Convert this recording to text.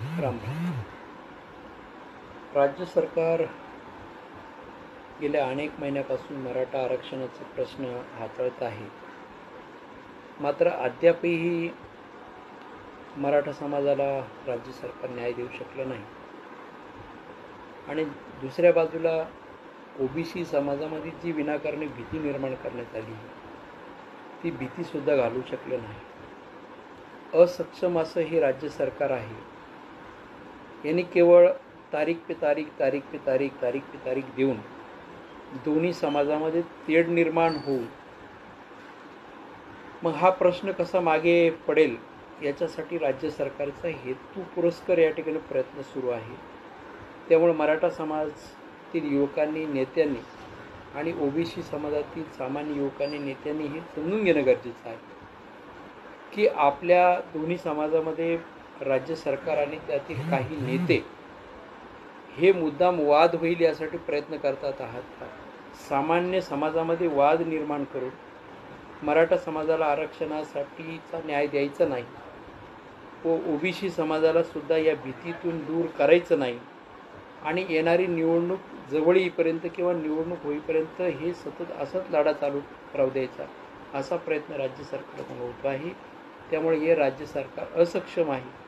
राम राम. राज्य सरकार गेल्या अनेक महिन्यापासून मराठा आरक्षणाचे प्रश्न हाताळत आहे. मात्र अद्यापही मराठा समाजाला राज्य सरकार न्याय देऊ शकलं नाही. आणि दुसऱ्या बाजूला ओबीसी समाजामध्ये जी विनाकारणी भीती निर्माण करण्यात आली ती भीतीसुद्धा घालू शकलं नाही. असक्षम असं हे राज्य सरकार आहे. यांनी केवळ तारीख पे तारीख देऊन दोन्ही समाजामध्ये तेढ निर्माण होऊन मग हा प्रश्न कसा मागे पडेल याच्यासाठी राज्य सरकारचा हेतू पुरस्कर या ठिकाणी प्रयत्न सुरू आहे. त्यामुळे मराठा समाजातील युवकांनी, नेत्यांनी आणि ओबीसी समाजातील सामान्य युवकांनी, नेत्यांनी हे समजून घेणं गरजेचं आहे की आपल्या दोन्ही समाजामध्ये राज्य सरकार आणि त्यातील काही नेते हे मुद्दाम वाद होईल यासाठी प्रयत्न करतात आहात. सामान्य समाजामध्ये वाद निर्माण करून मराठा समाजाला आरक्षणासाठीचा न्याय द्यायचा नाही व ओबीसी समाजाला सुद्धा या भीतीतून दूर करायचं नाही आणि येणारी निवडणूक जवळ येईपर्यंत किंवा निवडणूक होईपर्यंत हे सतत असाच लढा चालू राहू द्यायचा असा प्रयत्न राज्य सरकारकडून होतो आहे. त्यामुळे हे राज्य सरकार असक्षम आहे.